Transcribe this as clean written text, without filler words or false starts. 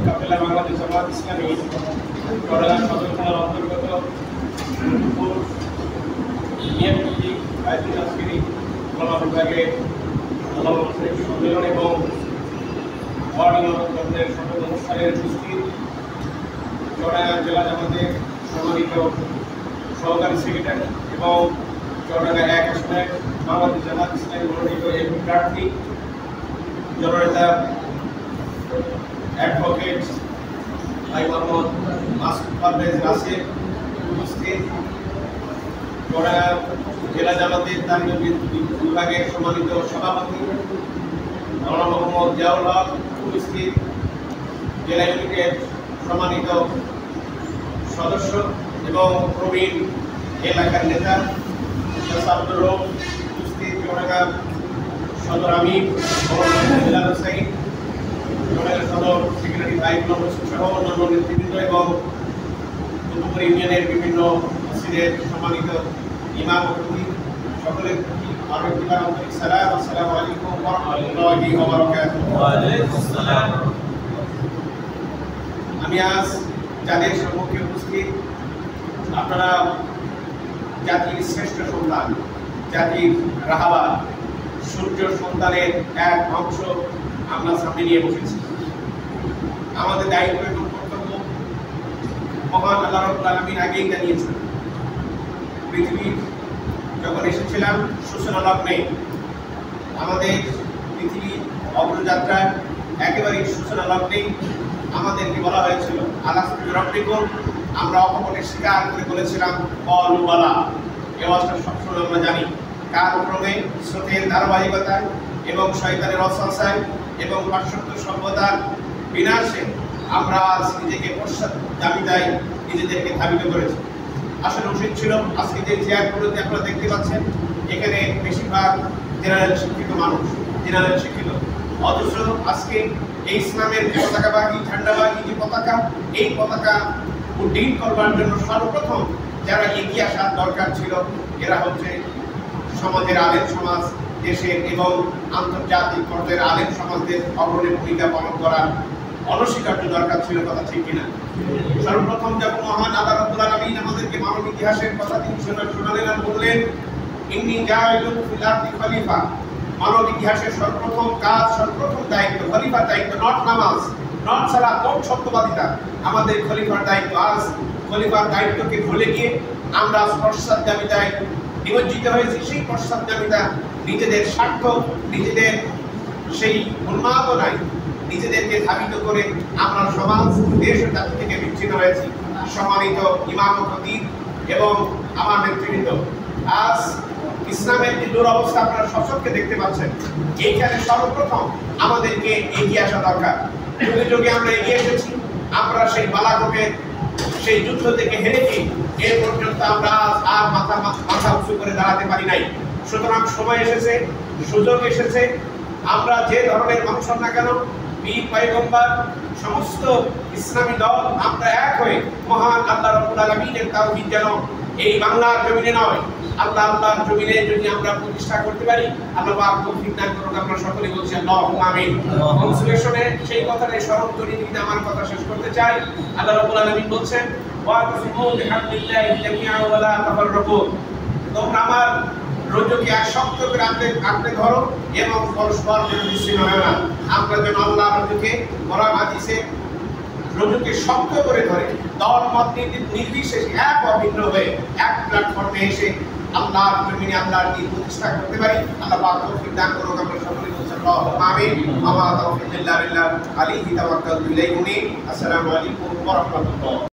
কাফেলা বাংলাদেশ জামাত ইসলামী চট্টগ্রাম সদর থানার অন্তর্গত নিয়মভিত্তিক আয়োজিত আজকের ওলামা বিভাগের ওলামা সম্মেলন এবং ওয়ার্ডের সকল অনুষ্ঠানের উপস্থিত চট্টগ্রাম জেলা জামাতের সম্মানিত সহকারী সেক্রেটারি এবং চট্টগ্রাম ১ আসনের বাংলাদেশ জামাত ইসলামী মনোনীত এমপি প্রার্থী জননেতা অ্যাডভোকেট ভাই মোহাম্মদ মাসুদ পারভেজ রাসেল উপস্থিত, চট্টগ্রাম জেলা জামাতের তালিম বিভাগের সম্মানিত সভাপতি মাওলানা মোহাম্মদ জিয়াউল হক উপস্থিত, জেলা ইউনিটের সম্মানিত সদস্য এবং প্রবীণ এলাকার নেতা আব্দুর রব উপস্থিত, চট্টগ্রাম সদর আমির বিলাল হোসেন, চট্টগ্রাম সদর সেক্রেটারি ভাই সহ অন্যান্য নেতৃবৃন্দ এবং দুপুর ইউনিয়নের বিভিন্ন মসজিদের সম্মানিত ইমাম ও খতিব সকলের আরো একবার আন্তরিক সালাম। আসসালামু আলাইকুম ওয়া রাহমাতুল্লাহি ওয়া বারাকাতুহু। ওয়া আলাইকুম আসসালাম। আমি আজ যাদের সম্মুখে উপস্থিত, আপনারা জাতির শ্রেষ্ঠ সন্তান, জাতির রাহাবার, সূর্য সন্তানের এক অংশ আমরা সামনে নিয়ে বসেছি। আমাদের দায়িত্ব এবং কর্তব্য মহান আল্লাহ রাব্বুল আলামিন আগেই জানিয়েছেন। পৃথিবীর যখন এসেছিলাম সূচনা লগ্নে আমাদের পৃথিবীর অগ্রযাত্রার একেবারেই সূচনা লগ্নেই আমাদেরকে বলা হয়েছিল আলাস্তু বিরাব্বিকুম, আমরা অকপটে স্বীকার করে বলেছিলাম ক্বালু বালা। এই অবস্থা সবসময় আমরা জানি কালক্রমে স্রোতের ধারাবাহিকতায় এবং শয়তানের অসংসায় এবং পাশ্চাত্য সভ্যতার বিনাশে আমরা আজ নিজেকে পশ্চাৎগামিতায় নিজেদেরকে ধাবিত করেছি। আসলে উচিত ছিল আজকে যে চেয়ারগুলোতে আপনারা দেখতে পাচ্ছেন এখানে বেশিরভাগ জেনারেল শিক্ষিত মানুষ, জেনারেল শিক্ষিত, অথচ আজকে এই ইসলামের পতাকাবাহী ঝান্ডাবাহী যে পতাকা, এই পতাকা উড্ডীন করবার জন্য সর্বপ্রথম যারা এগিয়ে আসার দরকার ছিল এরা হচ্ছে সমাজের আলেম সমাজ, দেশের এবং আন্তর্জাতিক পর্যায়ের আলেম সমাজদের অগ্রণী ভূমিকা পালন করার অনস্বীকার্য দরকার ছিল, কথা ঠিক কিনা? সর্বপ্রথম যখন মহান আল্লাহ রাব্বুল আলামিন আমাদেরকে মানব ইতিহাসের কথা তিনি শোনালেন আর বললেন ইন্নী জাইলুন ফিল আরদি খলিফা, মানব ইতিহাসের সর্বপ্রথম কাজ, সর্বপ্রথম দায়িত্ব খলিফার দায়িত্ব, নট নামাজ, নট সালাত, নট সত্যবাদিতা। আমাদের খলিফার দায়িত্ব। আজ খলিফার দায়িত্বকে ভুলে গিয়ে আমরা পশ্চাৎগামিতায় নিমজ্জিত হয়েছি। সেই পশ্চাৎগামিতা নিজেদের স্বার্থ, নিজেদের সেই উন্মাদনায় নিজেদেরকে ধাবিত করে আমরা সমাজ, দেশ ও জাতি থেকে বিচ্ছিন্ন হয়েছি। সম্মানিত ইমাম ও খতিব এবং আমার নেতৃবৃন্দ, আজ ইসলামের যে দুরবস্থা আপনারা সচক্ষে দেখতে পাচ্ছেন, এইখানে সর্বপ্রথম আমাদেরকে এগিয়ে আসা দরকার। যুগে যুগে আমরা এগিয়ে এসেছি, আমরা সেই বালাকোটের সেই যুদ্ধ থেকে হেরে গিয়ে এ পর্যন্ত আমরা আর মাথা উঁচু করে দাঁড়াতে পারি নাই। সুতরাং সময় এসেছে, সুযোগ এসেছে, আমরা যে ধরনের মানুষ না কেন, পীর পয়গম্বর সমস্ত ইসলামী দল আমরা এক হয়ে মহান আল্লাহ রাব্বুল আলামিনের তাওহীদ যেন এই বাংলার জমিনে নয়, আল্লাহর জমিনে যদি আমরা প্রতিষ্ঠা করতে পারি, আল্লাহ পাক তৌফিক দান করুন। আমরা সকলে বলছি আল্লাহুম্মা আমিন। কনসুলেশনে সেই কথাটাই স্মরণ করে নিতে আমার কথা শেষ করতে চাই। আল্লাহ রাব্বুল আলামিন বলছেন ওয়াতাসিমু বিহাবলিল্লাহি জামিআন ওয়া লা তাফাররাকু, তোমরা আমার রজ্জুকে এক শক্ত করে আঁকড়ে ধরো এবং পরস্পর যেন বিচ্ছিন্ন হয় না। আমরা যেন আল্লাহর রজ্জুকে কোরআন হাদিসে রজ্জুকে শক্ত করে ধরে দল মত নির্বিশেষে এক অভিন্ন হয়ে এক প্ল্যাটফর্মে এসে আল্লাহর জমিনে আল্লাহর দ্বীন প্রতিষ্ঠা করতে পারি। আল্লাহ পাক তৌফিক দান করুন। আমরা সকলে বলছি আল্লাহুম্মা আমিন। ওয়া মা তাওফীক ইল্লা বিল্লাহ, আলাইহি তাওয়াক্কালতু ইলাইহি উনীব। আসসালামু আলাইকুম ওয়া রাহমাতুল্লাহ।